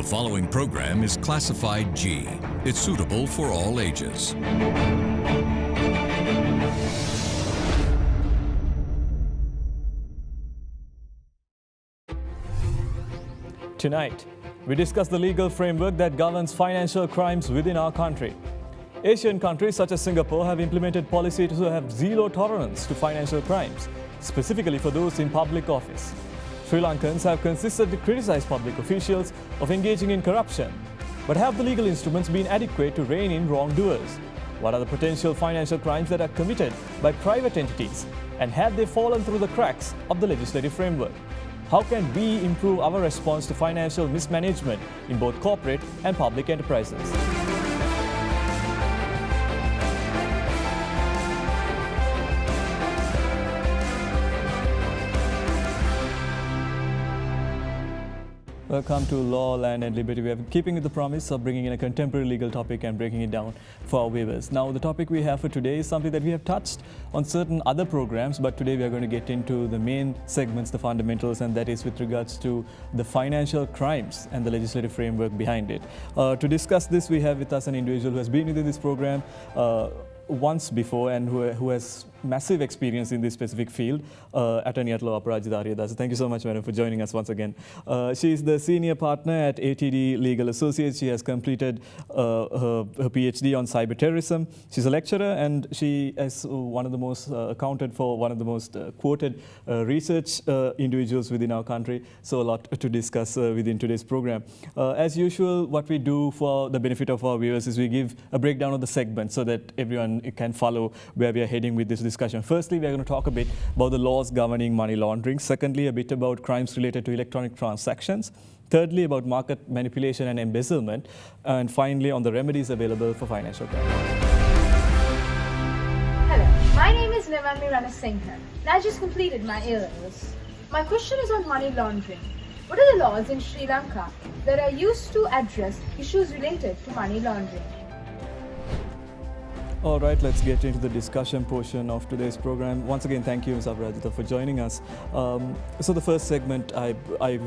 following program is classified G. It's suitable for all ages. Tonight, we discuss the legal framework that governs financial crimes within our country. Asian countries such as Singapore have implemented policy to have zero tolerance to financial crimes, specifically for those in public office. Sri Lankans have consistently criticized public officials of engaging in corruption. But have the legal instruments been adequate to rein in wrongdoers? What are the potential financial crimes that are committed by private entities? And have they fallen through the cracks of the legislative framework? How can we improve our response to financial mismanagement in both corporate and public enterprises? Welcome to Law, Land and Liberty. We are keeping with the promise of bringing in a contemporary legal topic and breaking it down for our viewers. Now, the topic we have for today is something that we have touched on certain other programs, but today we are going to get into the main segments, the fundamentals, and that is with regards to the financial crimes and the legislative framework behind it. To discuss this, we have with us an individual who has been within this program once before and who has massive experience in this specific field, Attorney-At-Law Aparrajitha Ariyadasa. Thank you so much, madam, for joining us once again. She is the senior partner at ATD Legal Associates. She has completed her PhD on cyber terrorism. She's a lecturer and she is one of the most accounted for, one of the most quoted research individuals within our country. So a lot to discuss within today's program. As usual, what we do for the benefit of our viewers is we give a breakdown of the segment so that everyone can follow where we are heading with this discussion. Firstly, we are going to talk a bit about the laws governing money laundering. Secondly, a bit about crimes related to electronic transactions. Thirdly, about market manipulation and embezzlement. And finally, on the remedies available for financial crime. Hello, my name is Navami Ranasinghe and I just completed my A-levels. My question is on money laundering. What are the laws in Sri Lanka that are used to address issues related to money laundering? All right, let's get into the discussion portion of today's program. Once again, thank you, Ms. Aparrajitha, for joining us. So the first segment,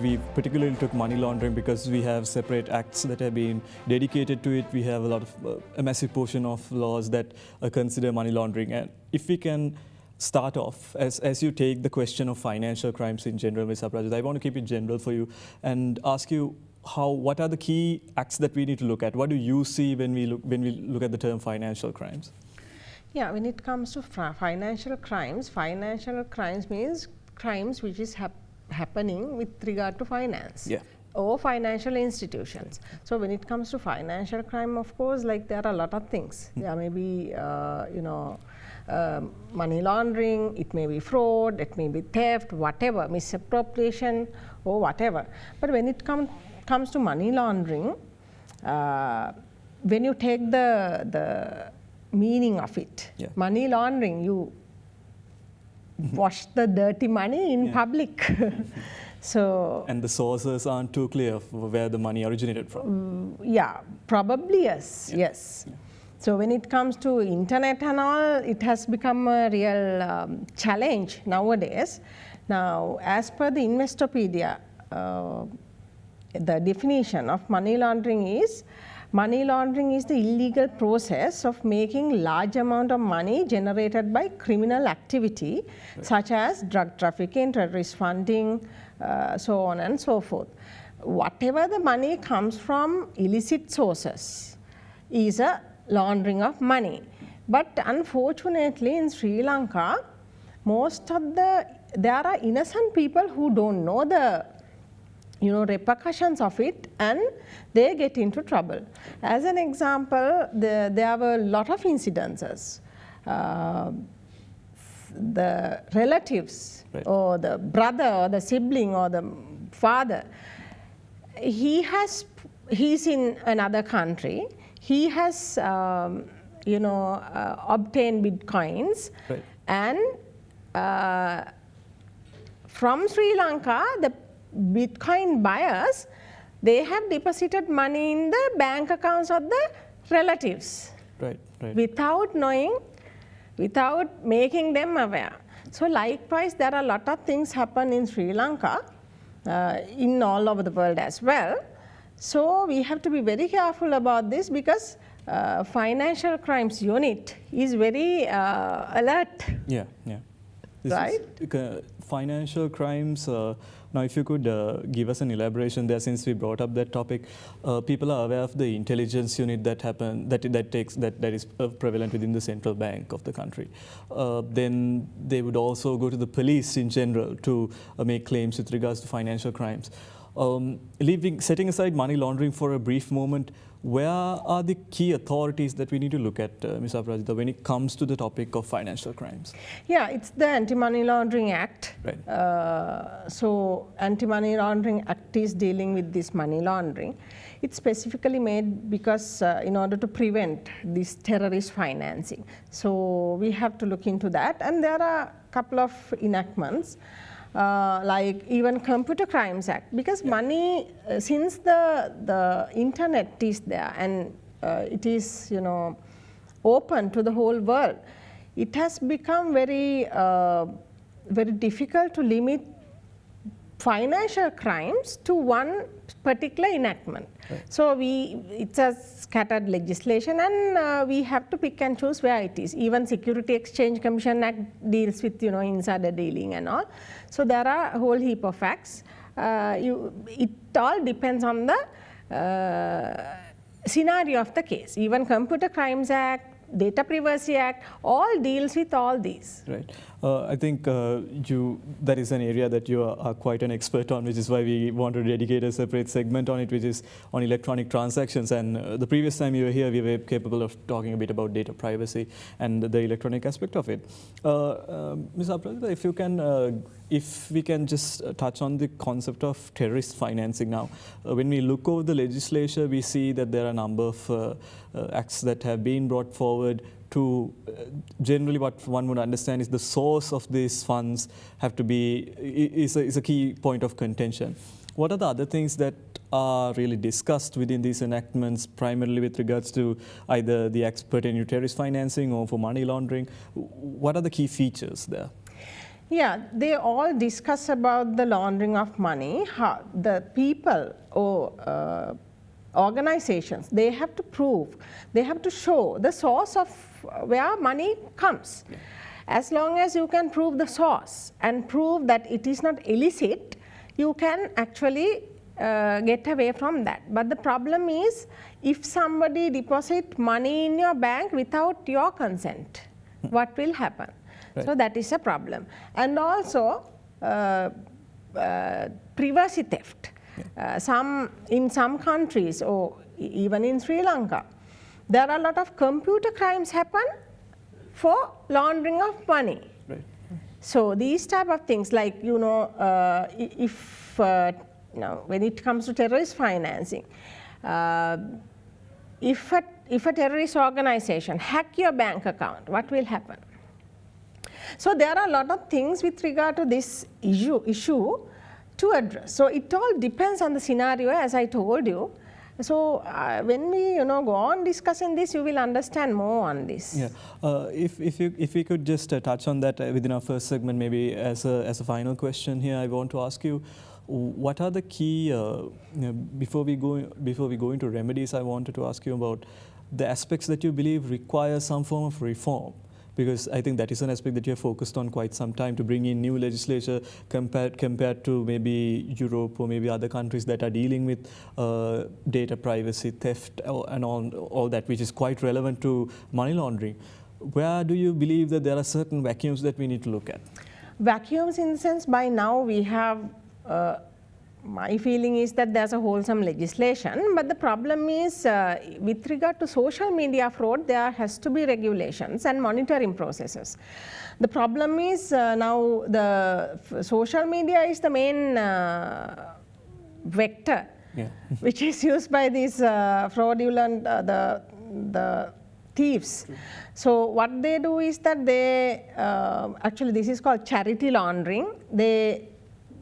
we particularly took money laundering because we have separate acts that have been dedicated to it. We have a massive portion of laws that consider money laundering. And if we can start off, as you take the question of financial crimes in general, Ms. Aparrajitha, I want to keep it general for you and ask you, what are the key acts that we need to look at? What do you see when we look at the term financial crimes? Yeah, when it comes to financial crimes means crimes which is happening with regard to finance. Yeah. Or financial institutions. Right. So when it comes to financial crime, of course, like there are a lot of things. There may be, money laundering, it may be fraud, it may be theft, whatever, misappropriation or whatever. But when it comes to money laundering, when you take the meaning of it, yeah. Money laundering, you wash the dirty money in public. So, and the sources aren't too clear of where the money originated from. Yeah, probably yes, yes. Yeah. So when it comes to internet and all, it has become a real challenge nowadays. Now, as per the Investopedia, the definition of money laundering is the illegal process of making large amount of money generated by criminal activity, right, such as drug trafficking, terrorist funding, so on and so forth. Whatever the money comes from illicit sources is a laundering of money. But unfortunately in Sri Lanka, there are innocent people who don't know the repercussions of it and they get into trouble. As an example, there were a lot of incidences. The relatives, right, or the brother or the sibling or the father, he's in another country, he has obtained bitcoins, right, and from Sri Lanka, the Bitcoin buyers, they have deposited money in the bank accounts of the relatives, right, right, without knowing, without making them aware. So likewise, there are a lot of things happen in Sri Lanka, in all over the world as well. So we have to be very careful about this because financial crimes unit is very alert. Yeah, yeah. This right? Is, financial crimes. Now, if you could give us an elaboration there, since we brought up that topic, people are aware of the intelligence unit that is prevalent within the central bank of the country. Then they would also go to the police in general to make claims with regards to financial crimes. Setting aside money laundering for a brief moment, where are the key authorities that we need to look at, Ms. Aparrajitha, when it comes to the topic of financial crimes? Yeah, it's the Anti-Money Laundering Act. Right. So Anti-Money Laundering Act is dealing with this money laundering. It's specifically made because in order to prevent this terrorist financing. So we have to look into that, and there are a couple of enactments. Like even Computer Crimes Act, because money, since the internet is there and it is open to the whole world, it has become very very difficult to limit financial crimes to one particular enactment. Right. So it's a scattered legislation, and we have to pick and choose where it is. Even Security Exchange Commission Act deals with insider dealing and all. So there are a whole heap of acts. It all depends on the scenario of the case. Even Computer Crimes Act, Data Privacy Act, all deals with all these. Right. I think that is an area that you are quite an expert on, which is why we want to dedicate a separate segment on it, which is on electronic transactions. And the previous time you were here, we were capable of talking a bit about data privacy and the electronic aspect of it. Ms. Aparrajitha, if we can just touch on the concept of terrorist financing now. When we look over the legislature, we see that there are a number of acts that have been brought forward to generally what one would understand is the source of these funds have to be is a key point of contention. What are the other things that are really discussed within these enactments, primarily with regards to either the acts pertaining to terrorist financing or for money laundering? What are the key features there? Yeah, they all discuss about the laundering of money, how the people or organizations, they have to prove, they have to show the source of where money comes. Yeah. As long as you can prove the source and prove that it is not illicit, you can actually get away from that. But the problem is, if somebody deposits money in your bank without your consent, what will happen? Right. So that is a problem. And also privacy theft. Yeah. In some countries, or even in Sri Lanka, there are a lot of computer crimes happen for laundering of money. Right. So these type of things, like if when it comes to terrorist financing, if a terrorist organization hack your bank account, what will happen? So there are a lot of things with regard to this issue to address. So it all depends on the scenario, as I told you. So when we go on discussing this, you will understand more on this. Yeah. If we could just touch on that within our first segment, maybe as a final question here, I want to ask you, what are the key before we go into remedies? I wanted to ask you about the aspects that you believe require some form of reform. Because I think that is an aspect that you have focused on quite some time, to bring in new legislature compared to maybe Europe or maybe other countries that are dealing with data privacy, theft, and all that, which is quite relevant to money laundering. Where do you believe that there are certain vacuums that we need to look at? Vacuums in the sense, by now we have, my feeling is that there's a wholesome legislation, but the problem is with regard to social media fraud, there has to be regulations and monitoring processes. The problem is now the social media is the main vector, yeah. which is used by these fraudulent, the thieves. So what they do is that they, actually this is called charity laundering. They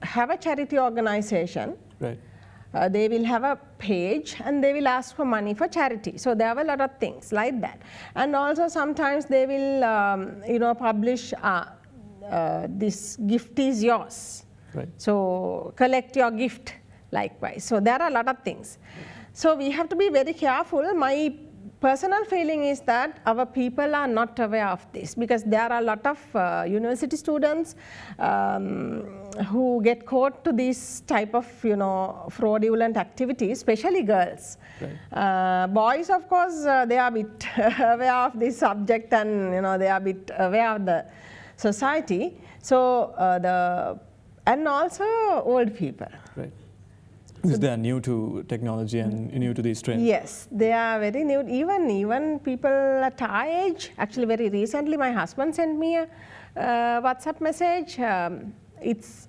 have a charity organization. Right. They will have a page and they will ask for money for charity. So there are a lot of things like that. And also sometimes they will, publish this gift is yours. Right. So collect your gift. likewise. So there are a lot of things. So we have to be very careful. My personal feeling is that our people are not aware of this, because there are a lot of university students who get caught to this type of fraudulent activities, especially girls. Right. Boys, of course, they are a bit aware of this subject, and they are a bit aware of the society. So and also old people. Right. Because they are new to technology and new to these trends. Yes, they are very new. Even people at our age. Actually, very recently, my husband sent me a WhatsApp message. It's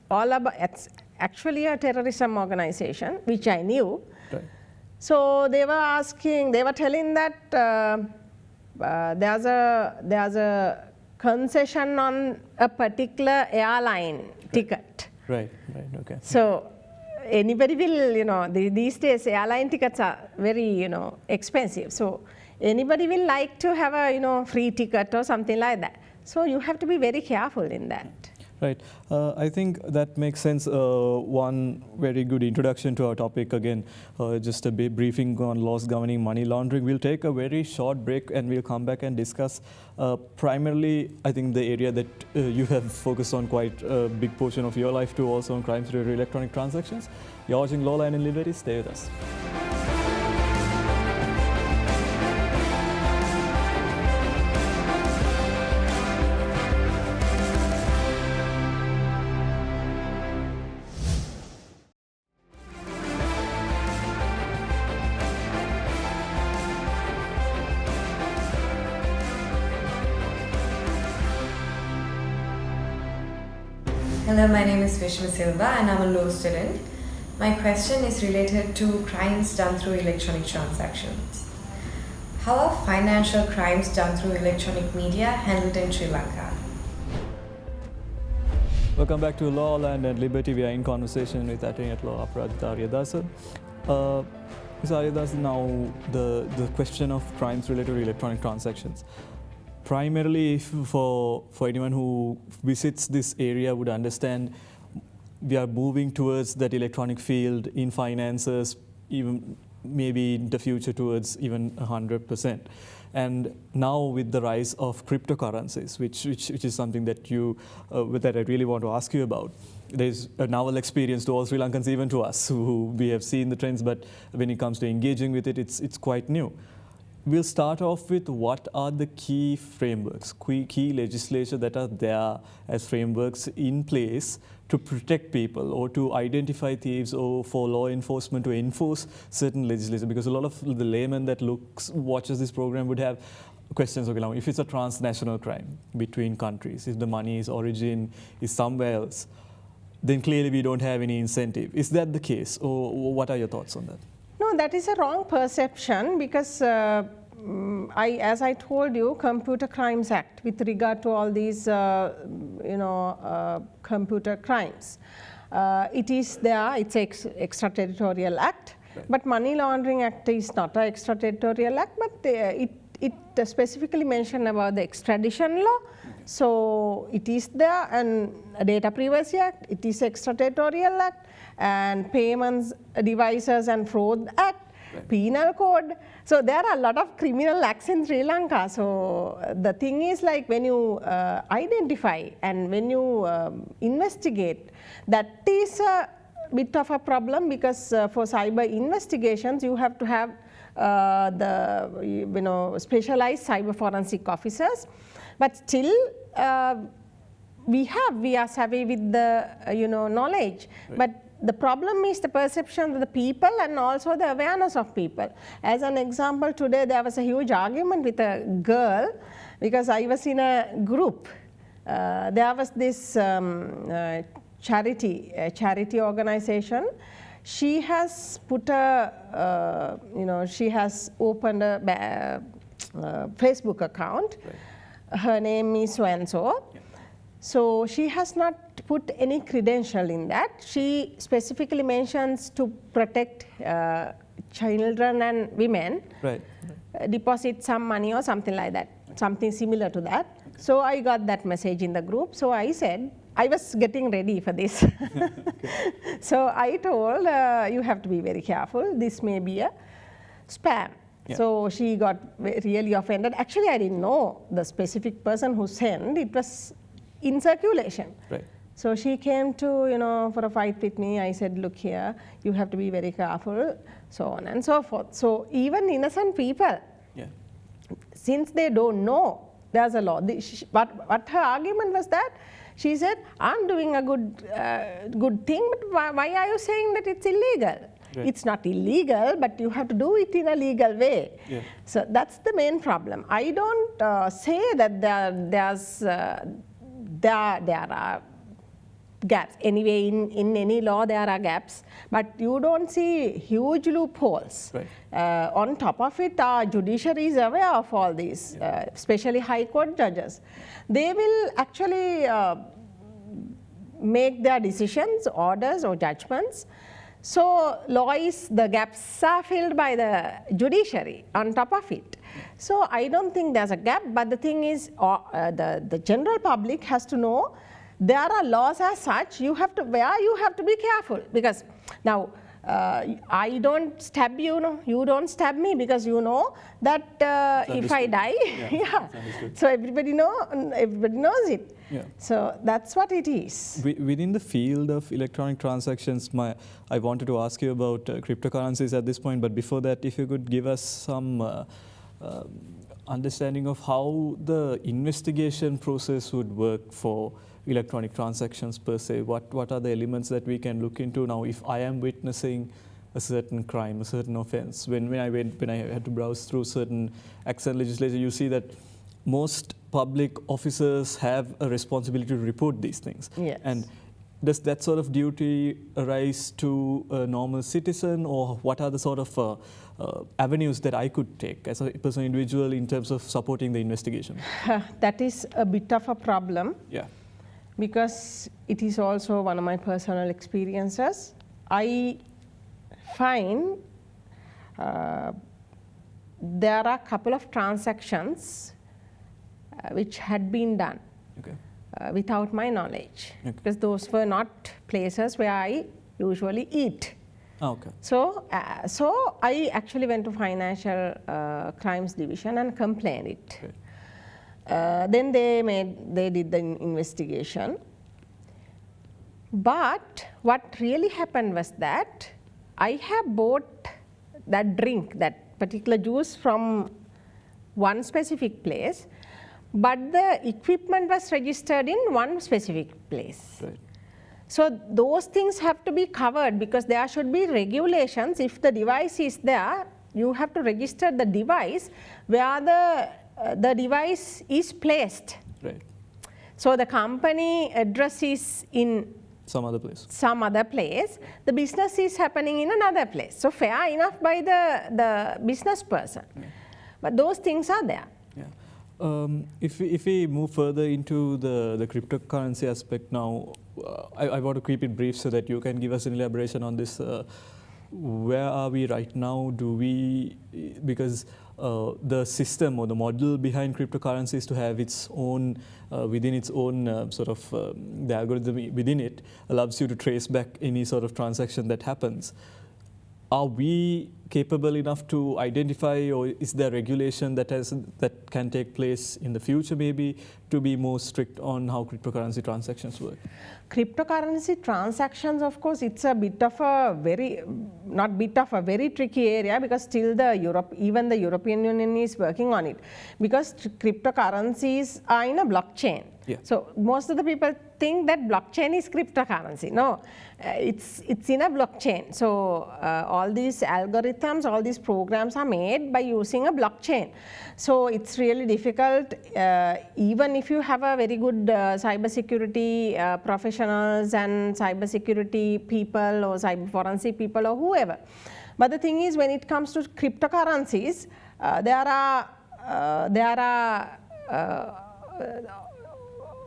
actually a terrorism organization, which I knew. Right. So they were telling that there's a concession on a particular airline ticket. Right. Okay. So anybody will, these days airline tickets are very, expensive. So anybody will like to have a, free ticket or something like that. So you have to be very careful in that. Right. I think that makes sense. One very good introduction to our topic. Again, just a briefing on laws governing money laundering. We'll take a very short break and we'll come back and discuss primarily, I think, the area that you have focused on quite a big portion of your life too, also on crimes related to electronic transactions. You're watching Law, Land and Liberty. Stay with us. Hello, my name is Vishma Silva and I'm a law student. My question is related to crimes done through electronic transactions. How are financial crimes done through electronic media handled in Sri Lanka? Welcome back to Law, Land and Liberty. We are in conversation with Attorney-At-Law Aparrajitha Ariyadasa. Ms. Ariyadasa, now the question of crimes related to electronic transactions. Primarily, for anyone who visits this area would understand, we are moving towards that electronic field in finances, even maybe in the future towards even 100%. And now with the rise of cryptocurrencies, which is something that that I really want to ask you about. There's a novel experience to all Sri Lankans, even to us, who we have seen the trends, but when it comes to engaging with it, it's quite new. We'll start off with what are the key frameworks, key legislation that are there as frameworks in place to protect people or to identify thieves or for law enforcement to enforce certain legislation. Because a lot of the layman that watches this program would have questions. Okay, now if it's a transnational crime between countries, if the money's origin is somewhere else, then clearly we don't have any incentive. Is that the case, or what are your thoughts on that? No, that is a wrong perception, because as I told you, Computer Crimes Act with regard to all these, computer crimes, it is there. It's an extraterritorial act, right. But Money Laundering Act is not an extraterritorial act, but it specifically mentioned about the extradition law. So it is there, and Data Privacy Act, it is extraterritorial act, and Payments, Devices and Fraud Act, right. Penal Code. So there are a lot of criminal acts in Sri Lanka. So the thing is, like, when you identify and when you investigate, that is a bit of a problem, because for cyber investigations you have to have the specialized cyber forensic officers. But still, we are savvy with the knowledge, right. But the problem is the perception of the people and also the awareness of people. As an example, today there was a huge argument with a girl, because I was in a group. There was this charity organization. She has put she has opened a Facebook account. Right. Her name is so-and-so. Yeah. So she has not put any credential in that. She specifically mentions to protect children and women, right. Deposit some money or something like that, something similar to that. Okay. So I got that message in the group. So I said, I was getting ready for this. So I told, you have to be very careful. This may be a spam. Yeah. So she got really offended. Actually, I didn't know the specific person who sent. It was in circulation. Right. So she came to, for a fight with me. I said, look here, you have to be very careful, so on and so forth. So even innocent people, since they don't know there's a law, what her argument was that, she said, I'm doing a good thing, but why are you saying that it's illegal? Right. It's not illegal, but you have to do it in a legal way. Yeah. So that's the main problem. I don't say that there are gaps. Anyway, in any law there are gaps, but you don't see huge loopholes. Right. On top of it, our judiciary is aware of all these, especially high court judges. They will actually make their decisions, orders or judgments. So the gaps are filled by the judiciary on top of it. So I don't think there's a gap, but the thing is the general public has to know there are laws as such, you have to be careful, because now I don't stab you, you don't stab me, because you know that if I die, so everybody knows it. Yeah. So that's what it is. Within the field of electronic transactions, I wanted to ask you about cryptocurrencies at this point, but before that, if you could give us some understanding of how the investigation process would work for electronic transactions per se. What are the elements that we can look into now if I am witnessing a certain crime, a certain offense? When I had to browse through certain acts and legislation, you see that most public officers have a responsibility to report these things. Yes. And does that sort of duty arise to a normal citizen, or what are the sort of avenues that I could take as a personal individual in terms of supporting the investigation? That is a bit of a problem. Yeah. Because it is also one of my personal experiences. I find there are a couple of transactions which had been done without my knowledge, because those were not places where I usually eat. Okay. So I actually went to Financial Crimes Division and complained it. Okay. Then they did the investigation. But what really happened was that I have bought that drink, that particular juice, from one specific place, but the equipment was registered in one specific place. Right. So those things have to be covered, because there should be regulations. If the device is there, you have to register the device where the device is placed. Right. So the company address is in some other place. The business is happening in another place. So fair enough by the business person. Yeah. But those things are there. Yeah. If we move further into the cryptocurrency aspect now, I want to keep it brief so that you can give us an elaboration on this. Where are we right now? Because the system or the model behind cryptocurrency is to have its own, within its own sort of, the algorithm within it allows you to trace back any sort of transaction that happens. Are we capable enough to identify, or is there regulation that can take place in the future maybe to be more strict on how cryptocurrency transactions work? Cryptocurrency transactions, of course, it's a bit of a very tricky area, because still even the European Union is working on it, because cryptocurrencies are in a blockchain. Yeah. So most of the people think that blockchain is cryptocurrency. No, it's in a blockchain. So all these algorithms, all these programs are made by using a blockchain. So it's really difficult, even if you have a very good cybersecurity professionals and cybersecurity people or cyber forensic people or whoever. But the thing is, when it comes to cryptocurrencies, there are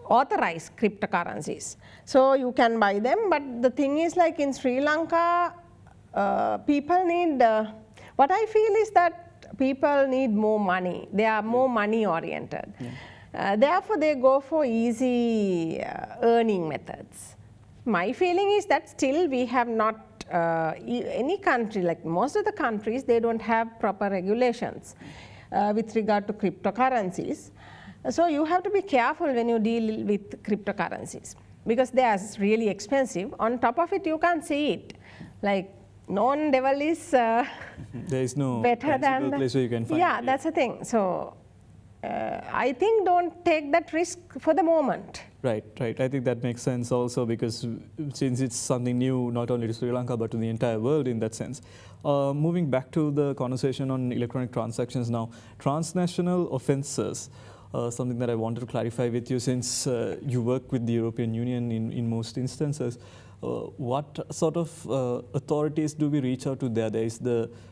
authorized cryptocurrencies. So you can buy them, but the thing is, like in Sri Lanka, people need, what I feel is that people need more money. They are more money oriented. Yeah. Therefore, they go for easy earning methods. My feeling is that still we have not, any country, like most of the countries, they don't have proper regulations with regard to cryptocurrencies. So you have to be careful when you deal with cryptocurrencies because they are really expensive. On top of it, you can't see it. Like known devil is there is no better than the place where you can find yeah, it. That's the thing. So I think don't take that risk for the moment. Right, right. I think that makes sense also because since it's something new, not only to Sri Lanka, but to the entire world in that sense. Moving back to the conversation on electronic transactions now, transnational offences, something that I wanted to clarify with you since you work with the European Union in most instances. What sort of authorities do we reach out to there? There is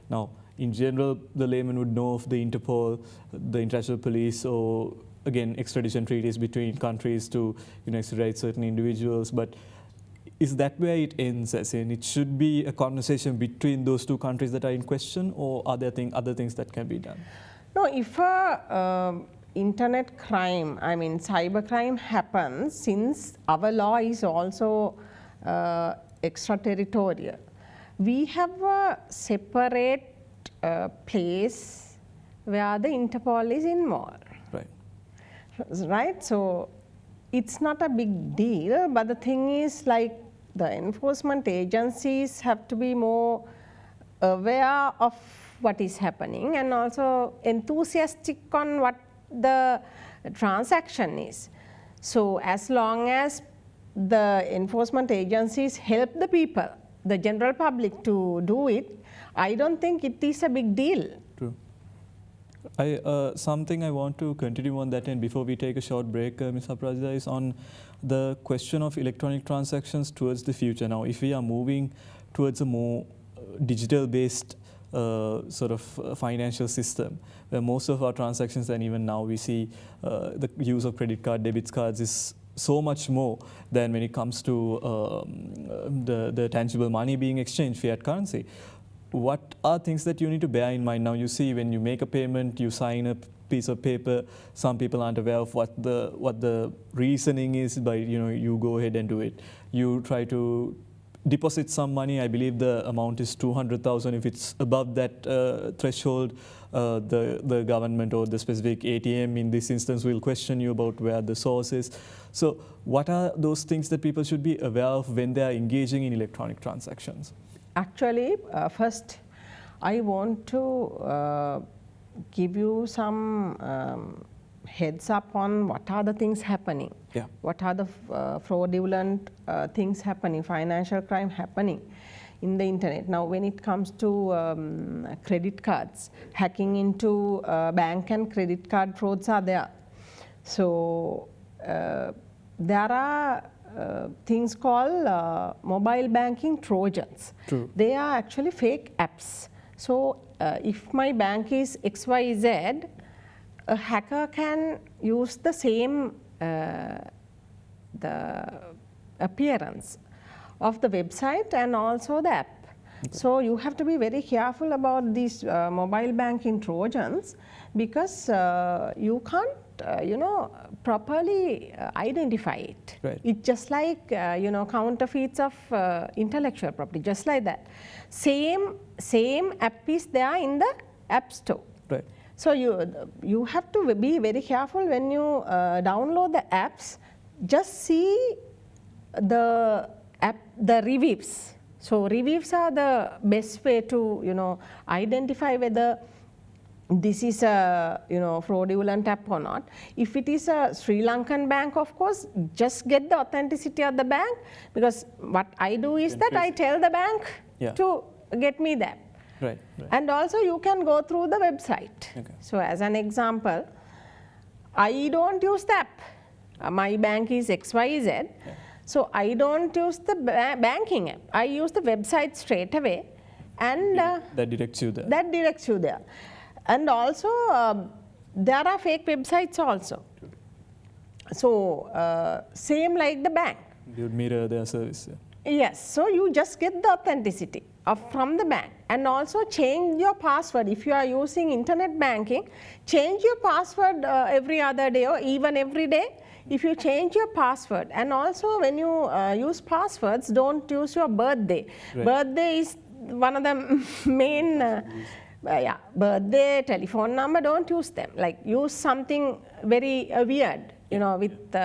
now, in general, the layman would know of the Interpol, the international police, or again, extradition treaties between countries to extradite certain individuals. But is that where it ends, as in it should be a conversation between those two countries that are in question, or are there other things that can be done? No, if internet crime, I mean cyber crime happens, since our law is also extraterritorial, we have a separate place where the Interpol is involved. Right. Right? So it's not a big deal, but the thing is, like, the enforcement agencies have to be more aware of what is happening and also enthusiastic on what the transaction is. So as long as the enforcement agencies help the people, the general public, to do it, I don't think it is a big deal. True. Something I want to continue on that end before we take a short break, Ms. Aparrajitha, is on the question of electronic transactions towards the future. Now, if we are moving towards a more digital-based sort of financial system, where most of our transactions, and even now we see the use of credit card, debit cards is so much more than when it comes to the tangible money being exchanged, fiat currency. What are things that you need to bear in mind? Now you see when you make a payment, you sign a piece of paper. Some people aren't aware of what the reasoning is, by you go ahead and do it. You try to deposit some money. I believe the amount is 200,000. If it's above that threshold, the government or the specific ATM in this instance will question you about where the source is. So what are those things that people should be aware of when they are engaging in electronic transactions? Actually, first, I want to give you some heads up on what are the things happening. Yeah. What are the fraudulent things happening, financial crime happening in the internet. Now, when it comes to credit cards, hacking into bank and credit card frauds are there. So, there are things called mobile banking Trojans. True. They are actually fake apps. So if my bank is XYZ, a hacker can use the same the appearance of the website and also the app. Okay. So you have to be very careful about these mobile banking Trojans, because you can't properly identify it. Right. It's just like counterfeits of intellectual property, just like that. Same app is there in the App Store. Right. So you have to be very careful when you download the apps. Just see the reviews. So reviews are the best way to identify whether this is a fraudulent app or not. If it is a Sri Lankan bank, of course, just get the authenticity of the bank, because what I do is that I tell the bank to get me the app. Right, right. And also you can go through the website. Okay. So as an example, I don't use the app. My bank is XYZ. Yeah. So I don't use the banking app. I use the website straight away, and that directs you there. That directs you there. And also, there are fake websites also. So, same like the bank. You would mirror their service. Yeah. Yes, so you just get the authenticity from the bank, and also change your password. If you are using internet banking, change your password every other day or even every day. If you change your password, and also when you use passwords, don't use your birthday. Right. Birthday is one of the main, birthday, telephone number, don't use them. Like use something very weird, with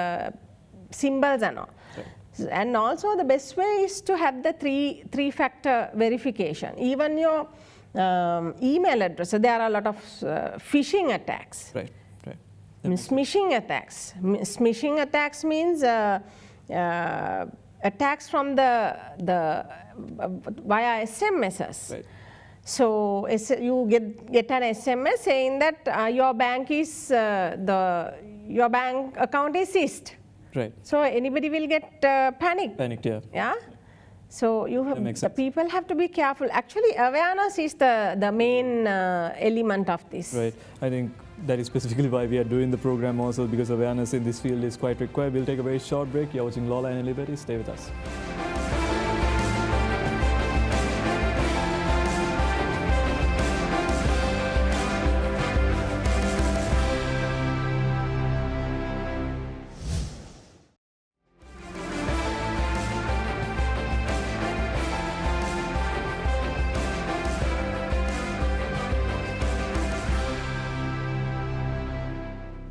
symbols and all. Right. And also the best way is to have the three-factor verification. Even your email address, there are a lot of phishing attacks. Right. Smishing attacks. Smishing attacks means attacks from the via SMSs. Right. So you get an SMS saying that your bank account is seized. Right. So anybody will get panicked. Panicked, yeah. Yeah. So the people have to be careful. Actually, awareness is the main element of this. Right. I think that is specifically why we are doing the program also, because awareness in this field is quite required. We'll take a very short break. You're watching Law, and Liberty. Stay with us.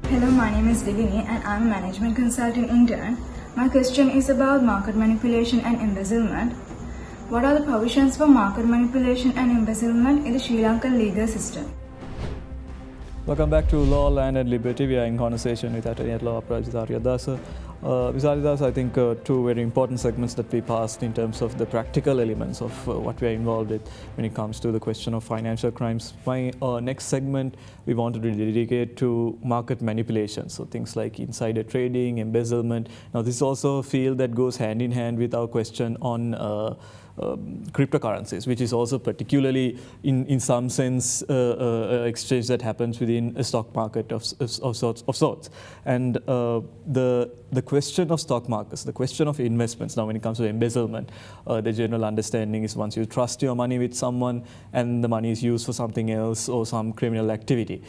Hello, my name is Derana and I'm a management consultant intern. My question is about market manipulation and embezzlement. What are the provisions for market manipulation and embezzlement in the Sri Lankan legal system? Welcome back to Law, Land and Liberty. We are in conversation with Attorney-At-Law Aparrajitha Ariyadasa. Ms. Ariyadasa, I think two very important segments that we passed in terms of the practical elements of what we are involved with when it comes to the question of financial crimes. My next segment, we wanted to dedicate to market manipulation. So things like insider trading, embezzlement. Now this is also a field that goes hand in hand with our question on cryptocurrencies, which is also particularly in some sense exchange that happens within a stock market of sorts. And the question of stock markets, the question of investments, now when it comes to embezzlement, the general understanding is once you trust your money with someone and the money is used for something else or some criminal activity.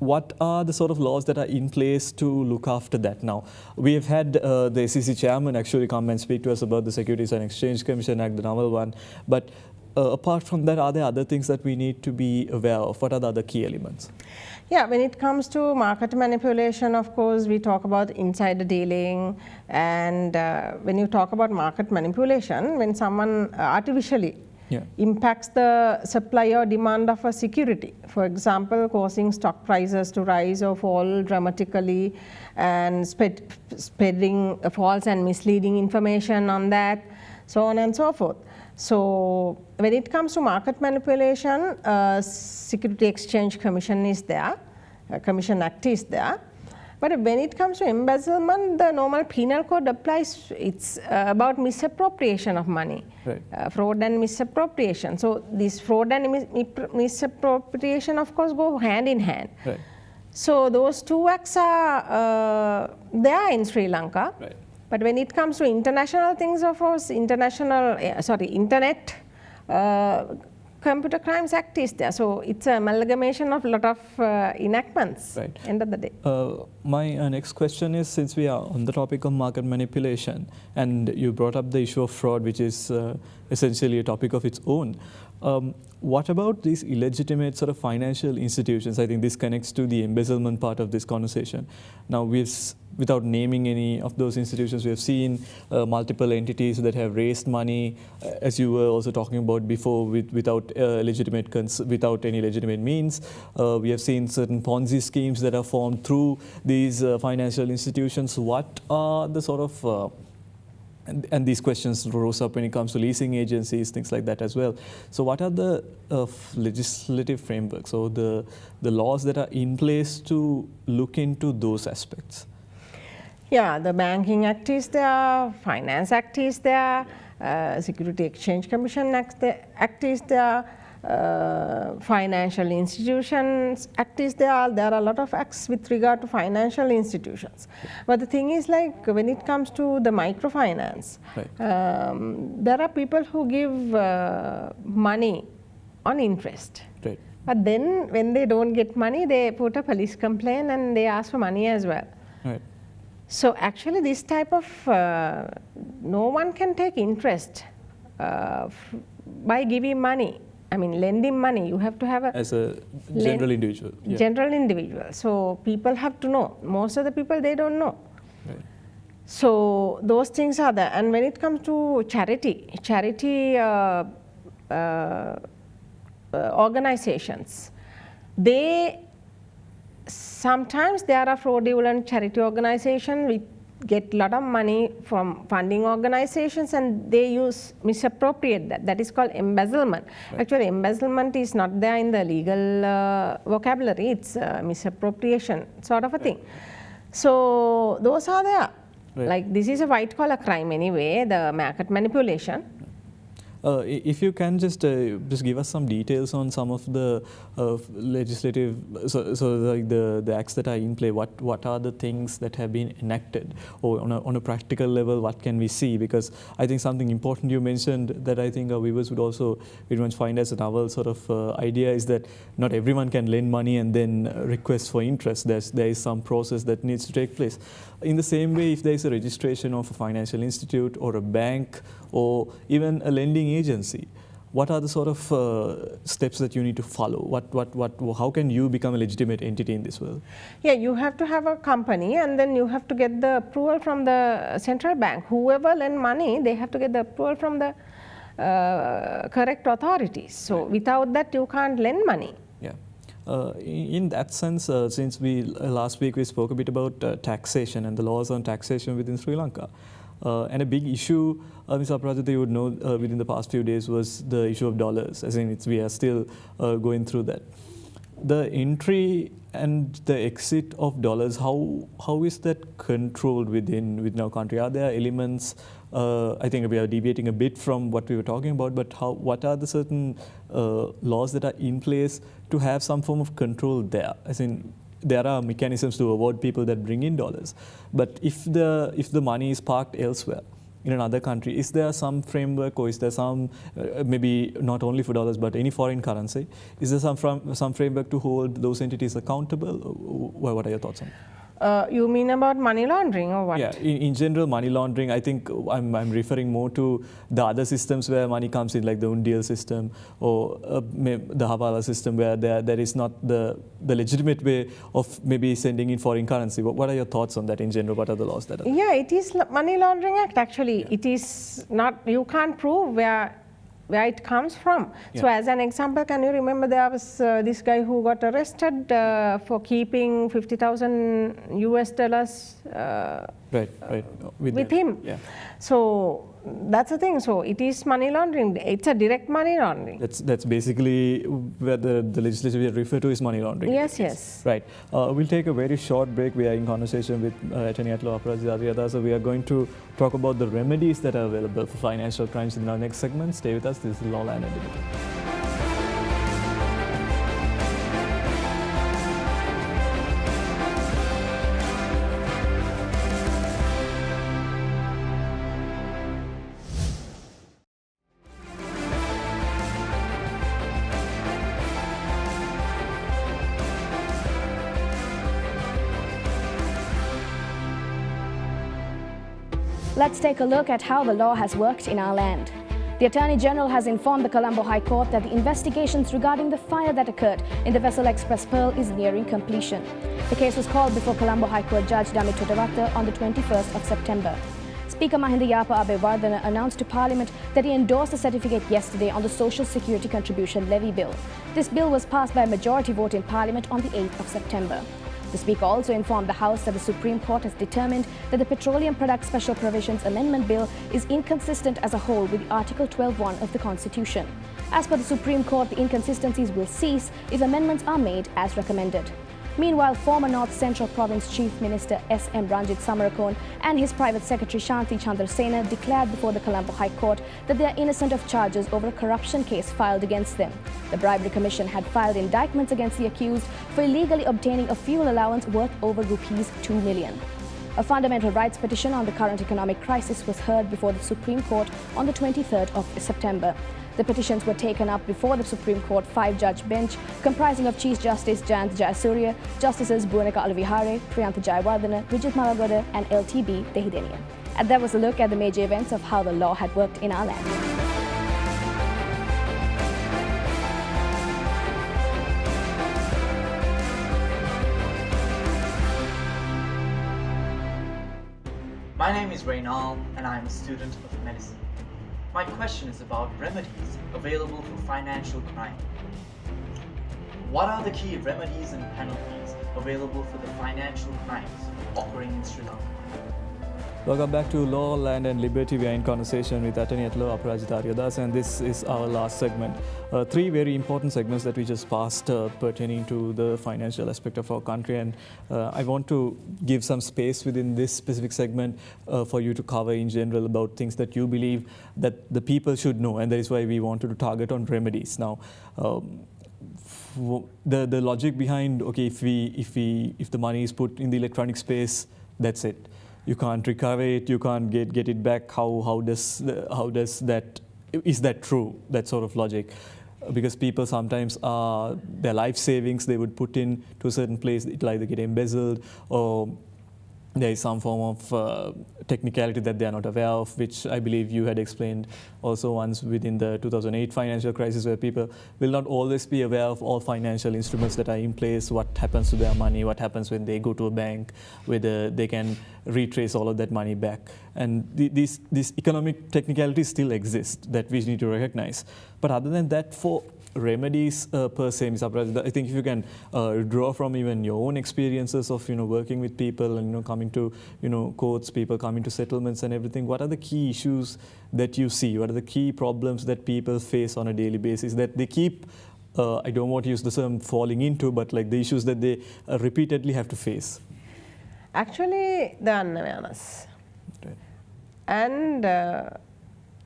What are the sort of laws that are in place to look after that? Now, we have had the SEC chairman actually come and speak to us about the Securities and Exchange Commission Act, the novel one. But apart from that, are there other things that we need to be aware of? What are the other key elements? Yeah, when it comes to market manipulation, of course, we talk about insider dealing. And when you talk about market manipulation, when someone artificially impacts the supply or demand of a security. For example, causing stock prices to rise or fall dramatically and spreading false and misleading information on that, so on and so forth. So when it comes to market manipulation, Security Exchange Commission is there, Commission Act is there. But when it comes to embezzlement, the normal penal code applies. It's about misappropriation of money, right. Fraud and misappropriation. So this fraud and misappropriation, of course, go hand in hand. Right. So those two acts are there in Sri Lanka. Right. But when it comes to international things, of course, Internet Computer Crimes Act is there. So it's an amalgamation of a lot of enactments, right. End of the day. My next question is, since we are on the topic of market manipulation, and you brought up the issue of fraud, which is essentially a topic of its own. What about these illegitimate sort of financial institutions? I think this connects to the embezzlement part of this conversation. Now, without naming any of those institutions, we have seen multiple entities that have raised money, as you were also talking about before, without any legitimate means. We have seen certain Ponzi schemes that are formed through these financial institutions. What are the sort of and these questions rose up when it comes to leasing agencies, things like that as well. So what are the legislative frameworks or the laws that are in place to look into those aspects? Yeah, the Banking Act is there, Finance Act is there, Security Exchange Commission Act is there. Financial Institutions Act is there. There are a lot of acts with regard to financial institutions. But the thing is, like, when it comes to the microfinance, there are people who give money on interest. Right. But then when they don't get money, they put a police complaint and they ask for money as well. Right. So actually this type of, no one can take interest by giving money. I mean, lending money, you have to have a... As a general individual. Yeah. General individual. So people have to know. Most of the people, they don't know. Right. So those things are there. And when it comes to charity organizations, sometimes there are fraudulent charity organizations which get a lot of money from funding organizations and they misappropriate that. That is called embezzlement. Right. Actually, embezzlement is not there in the legal vocabulary. It's misappropriation sort of a thing. So those are there. Right. Like, this is a white collar crime anyway, the market manipulation. If you can just give us some details on some of the legislative, like the acts that are in play, what are the things that have been enacted, or on a practical level, what can we see? Because I think something important you mentioned that I think our viewers would also very much find as a novel sort of idea is that not everyone can lend money and then request for interest. There is some process that needs to take place. In the same way, if there is a registration of a financial institute or a bank or even a lending agency, what are the sort of steps that you need to follow? How can you become a legitimate entity in this world? Yeah, you have to have a company and then you have to get the approval from the central bank. Whoever lend money, they have to get the approval from the correct authorities. So without that, you can't lend money. Yeah. In that sense, since last week we spoke a bit about taxation and the laws on taxation within Sri Lanka. And a big issue, Ms. Aparrajitha, you would know within the past few days was the issue of dollars. As in, we are still going through that. The entry and the exit of dollars, how is that controlled within our country? Are there elements, I think we are deviating a bit from what we were talking about, but what are the certain laws that are in place to have some form of control there? As in, there are mechanisms to avoid people that bring in dollars. But if the money is parked elsewhere, in another country, is there some framework, or is there some, maybe not only for dollars, but any foreign currency, is there some framework to hold those entities accountable? What are your thoughts on that? You mean about money laundering or what? Yeah, in general, money laundering, I think I'm referring more to the other systems where money comes in, like the Undial system or the Hawala system, where there is not the legitimate way of maybe sending in foreign currency. What are your thoughts on that in general? What are the laws that are? Yeah, it is Money Laundering Act actually. Yeah. It is not, you can't prove where it comes from. Yeah. So as an example, can you remember there was this guy who got arrested for keeping $50,000 with him. Yeah. So that's the thing. So it is money laundering. It's a direct money laundering. That's basically where the legislation we refer to is money laundering. Yes, yes. Right. We'll take a very short break. We are in conversation with Attorney-At-Law Aparrajitha Ariyadasa. We are going to talk about the remedies that are available for financial crimes in our next segment. Stay with us. This is Law Land Unlimited. Let's take a look at how the law has worked in our land. The Attorney General has informed the Colombo High Court that the investigations regarding the fire that occurred in the vessel Express Pearl is nearing completion. The case was called before Colombo High Court Judge Damit Tuttaratta on the 21st of September. Speaker Mahieash Abewardana announced to Parliament that he endorsed the certificate yesterday on the Social Security Contribution Levy Bill. This bill was passed by a majority vote in Parliament on the 8th of September. The Speaker also informed the House that the Supreme Court has determined that the Petroleum Products Special Provisions Amendment Bill is inconsistent as a whole with Article 12(1) of the Constitution. As per the Supreme Court, the inconsistencies will cease if amendments are made as recommended. Meanwhile, former North Central Province Chief Minister S.M. Ranjit Samarakon and his private secretary Shanti Chandrasena declared before the Colombo High Court that they are innocent of charges over a corruption case filed against them. The Bribery Commission had filed indictments against the accused for illegally obtaining a fuel allowance worth over rupees 2 million. A fundamental rights petition on the current economic crisis was heard before the Supreme Court on the 23rd of September. The petitions were taken up before the Supreme Court 5-judge bench comprising of Chief Justice Jayant Jayasuriya, Justices Bhuvanika Alavihare, Priyantha Jayawardena, Vijit Malagoda and LTB Dehideniya. And that was a look at the major events of how the law had worked in our land. My name is Reynal and I am a student of medicine. My question is about remedies available for financial crime. What are the key remedies and penalties available for the financial crimes occurring in Sri Lanka? Welcome back to Law, Land and Liberty. We are in conversation with Attorney-At-Law Aparrajitha Ariyadasa, and this is our last segment. Three very important segments that we just passed pertaining to the financial aspect of our country, and I want to give some space within this specific segment for you to cover in general about things that you believe that the people should know, and that is why we wanted to target on remedies. Now, the logic behind, okay, if the money is put in the electronic space, that's it. You can't recover it. You can't get it back. How does that, is that true? That sort of logic, because people sometimes their life savings they would put in to a certain place. It'll either get embezzled or there is some form of technicality that they are not aware of, which I believe you had explained also once within the 2008 financial crisis, where people will not always be aware of all financial instruments that are in place, what happens to their money, what happens when they go to a bank, whether they can retrace all of that money back. And these economic technicalities still exist that we need to recognize. But other than that, for remedies per se, Ms. Aparrajitha, I think if you can draw from even your own experiences of working with people and coming to courts, people coming to settlements and everything, what are the key issues that you see? What are the key problems that people face on a daily basis that they keep, I don't want to use the term falling into, but like the issues that they repeatedly have to face? Actually, the unawareness. Right. And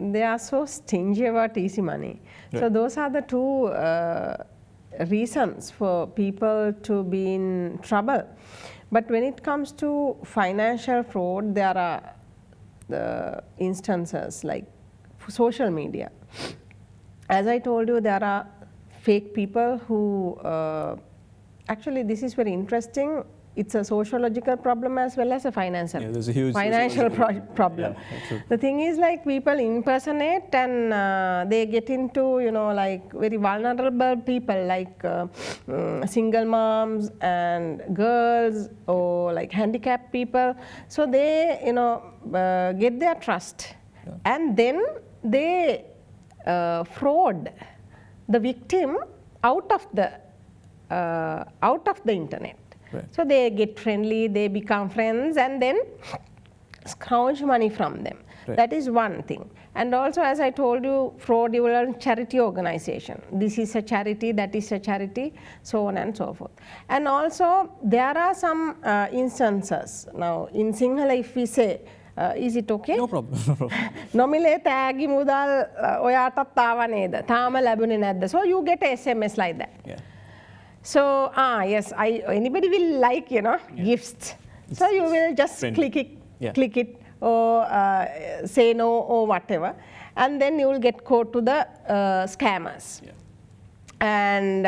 they are so stingy about easy money. Right. So those are the two reasons for people to be in trouble. But when it comes to financial fraud, there are the instances like social media. As I told you, there are fake people who, actually this is very interesting. It's a sociological problem as well as a financial, there's a huge problem. Yeah, the thing is, like, people impersonate and they get into, like very vulnerable people, like single moms and girls or like handicapped people. So they, get their trust, and then they fraud the victim out of the internet. Right. So they get friendly, they become friends, and then scrounge money from them. Right. That is one thing. And also, as I told you, fraudulent charity organization. This is a charity, that is a charity, so on and so forth. And also, there are some instances. Now, in Sinhala, if we say, is it okay? No problem. Nomile tagi mudal oyatath aawa neda. Thama labune nadda. So you get a SMS like that. Yeah. So, yes, anybody will like, gifts. So you will just click it, or say no or whatever. And then you will get caught to the scammers. Yeah. And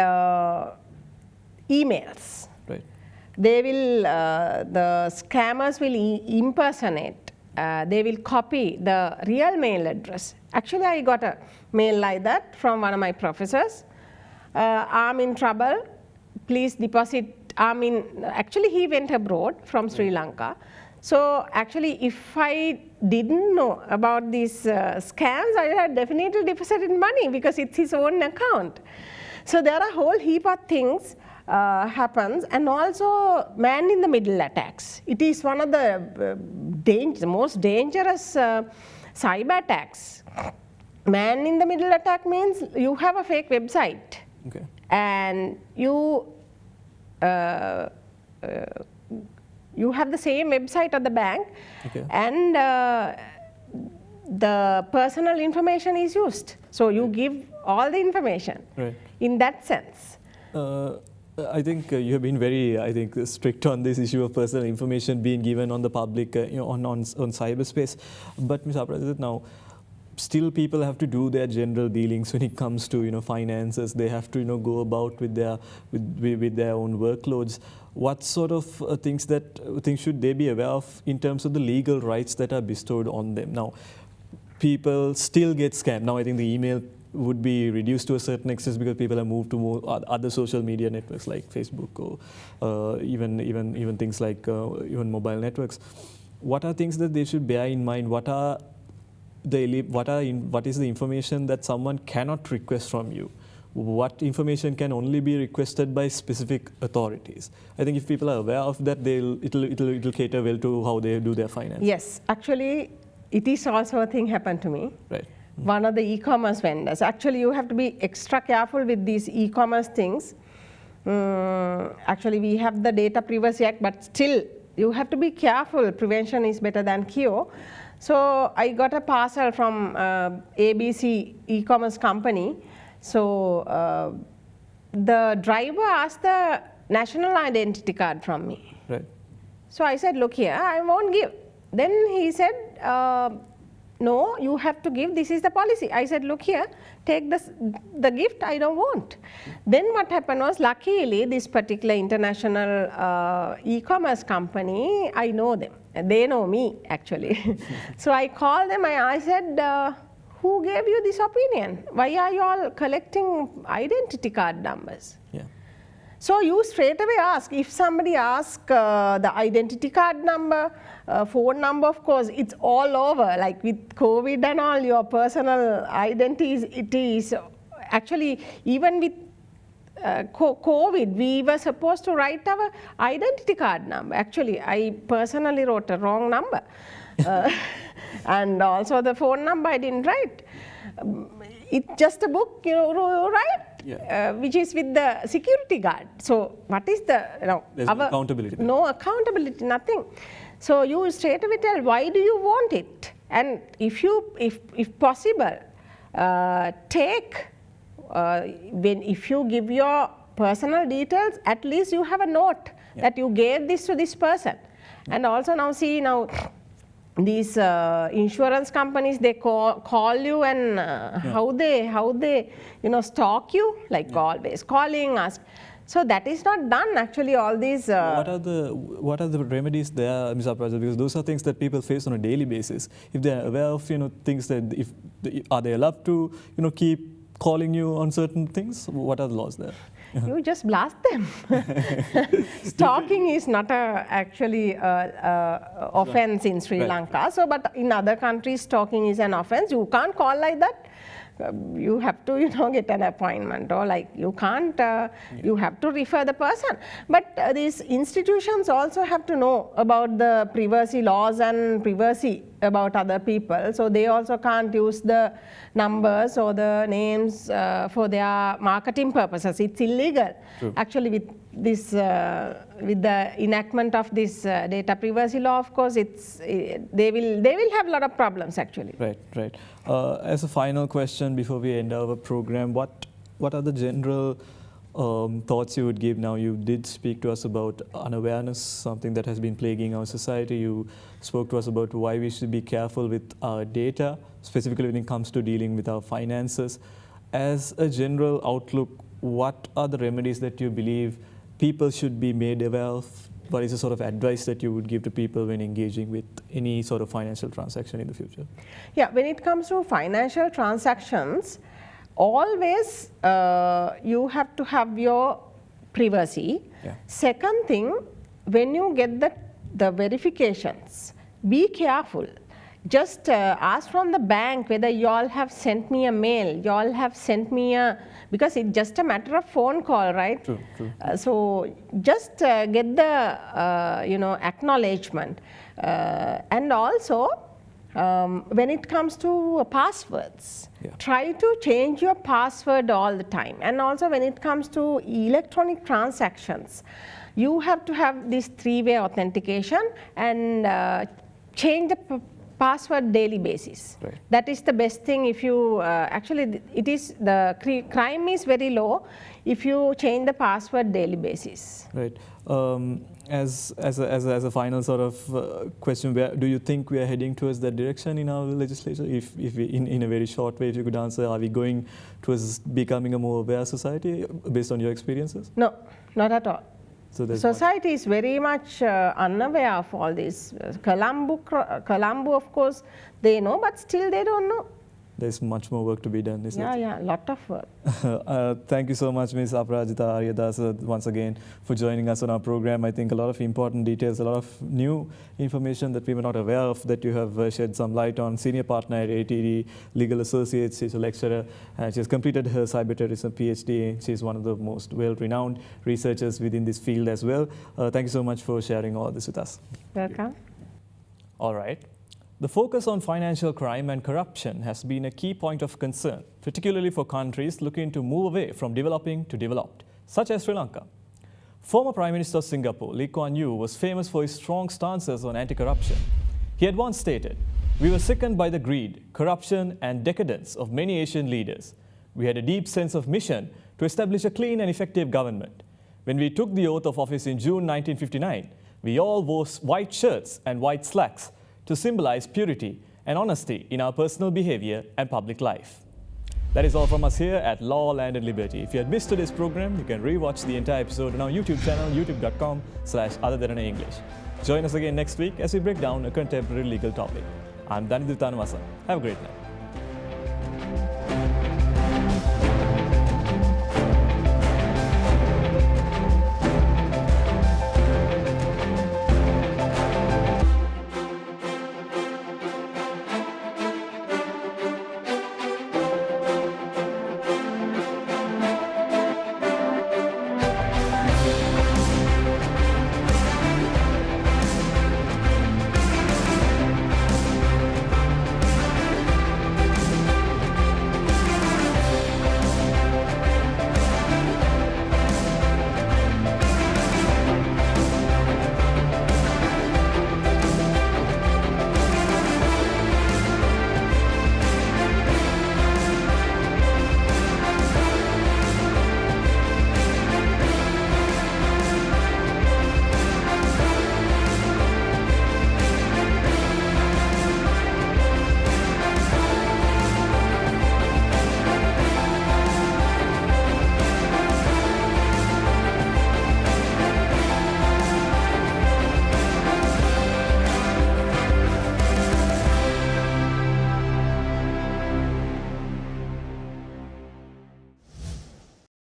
emails. Right. They will, the scammers will impersonate. They will copy the real mail address. Actually, I got a mail like that from one of my professors. I'm in trouble. Please deposit. Actually, he went abroad from Sri Lanka. So actually, if I didn't know about these scams, I had definitely deposited money because it's his own account. So there are a whole heap of things happens, and also man-in-the-middle attacks. It is one of the most dangerous cyber attacks. Man-in-the-middle attack means you have a fake website. Okay. And you you have the same website at the bank, and the personal information is used. So you give all the information in that sense. I think you have been very, strict on this issue of personal information being given on the public, on cyberspace. But Ms. Aparrajitha, now, still people have to do their general dealings when it comes to, finances. They have to, go about with their own workloads. What sort of things should they be aware of in terms of the legal rights that are bestowed on them? Now, people still get scammed. Now, I think the email would be reduced to a certain extent because people have moved to more other social media networks like Facebook or even things like even mobile networks. What are things that they should bear in mind? What is the information that someone cannot request from you? What information can only be requested by specific authorities? I think if people are aware of that, it'll cater well to how they do their finance. Yes, actually, it is also a thing happened to me. Right. One of the e-commerce vendors. Actually, you have to be extra careful with these e-commerce things. Actually, we have the Data Privacy Act, but still, you have to be careful. Prevention is better than cure. So I got a parcel from ABC e-commerce company. So the driver asked the national identity card from me. Right. So I said, look here, I won't give. Then he said, no, you have to give, this is the policy. I said, look here, take the gift, I don't want. Then what happened was, luckily, this particular international e-commerce company, I know them. They know me, actually. So I called them, I said, who gave you this opinion? Why are you all collecting identity card numbers? Yeah. So you straight away ask, if somebody asks the identity card number, phone number, of course, it's all over. Like with COVID and all, your personal identities, it is actually, even with COVID, we were supposed to write our identity card number. Actually, I personally wrote a wrong number. And also the phone number I didn't write. It's just a book, you write, which is with the security guard. So what is the, there's no accountability. No accountability, nothing. So you straight away tell, why do you want it? And if possible, if you give your personal details, at least you have a note that you gave this to this person. And also now these insurance companies, they call you, and how they stalk you, like always calling us. So that is not done, actually. All these. What are the remedies there, Ms. Aparrajitha? Because those are things that people face on a daily basis. If they are aware of things that are they allowed to keep calling you on certain things? What are the laws there? You just blast them. Stalking is not actually offense in Sri Lanka. So, but in other countries, stalking is an offense. You can't call like that. You have to, get an appointment, or like you can't. You have to refer the person. But these institutions also have to know about the privacy laws and privacy about other people. So they also can't use the numbers or the names for their marketing purposes. It's illegal. True. Actually, with this, with the enactment of this data privacy law, of course, they will have a lot of problems, actually. Right. As a final question before we end our program, what are the general thoughts you would give now? You did speak to us about unawareness, something that has been plaguing our society. You spoke to us about why we should be careful with our data, specifically when it comes to dealing with our finances. As a general outlook, what are the remedies that you believe people should be made aware of? What is the sort of advice that you would give to people when engaging with any sort of financial transaction in the future? Yeah, when it comes to financial transactions, always you have to have your privacy. Yeah. Second thing, when you get the verifications, be careful. Just ask from the bank whether you all have sent me a mail, you all have sent me because it's just a matter of phone call, right? True. So just get the acknowledgement, and also When it comes to passwords, try to change your password all the time. And also when it comes to electronic transactions, you have to have this three-way authentication and change the password daily basis. Right. That is the best thing. If you actually, it is the crime is very low if you change the password daily basis. Right. As a final sort of question, where do you think we are heading towards that direction in our legislature? If we, in a very short way, if you could answer, are we going towards becoming a more aware society based on your experiences? No, not at all. So society is very much unaware of all this. Colombo, of course, they know, but still they don't know. There's much more work to be done, isn't it? Yeah, lot of work. Thank you so much, Ms. Aparrajitha Ariyadasa, once again, for joining us on our program. I think a lot of important details, a lot of new information that we were not aware of that you have shed some light on. Senior partner at ATD Legal Associates, she's a lecturer. She has completed her cyberterrorism PhD. She's one of the most well-renowned researchers within this field as well. Thank you so much for sharing all this with us. Welcome. All right. The focus on financial crime and corruption has been a key point of concern, particularly for countries looking to move away from developing to developed, such as Sri Lanka. Former Prime Minister of Singapore, Lee Kuan Yew, was famous for his strong stances on anti-corruption. He had once stated, "We were sickened by the greed, corruption, and decadence of many Asian leaders. We had a deep sense of mission to establish a clean and effective government. When we took the oath of office in June 1959, we all wore white shirts and white slacks to symbolize purity and honesty in our personal behavior and public life." That is all from us here at Law, Land and Liberty. If you had missed today's program, you can rewatch the entire episode on our YouTube channel, youtube.com/Derana English. Join us again next week as we break down a contemporary legal topic. I'm Danidru Tanwasa. Have a great night.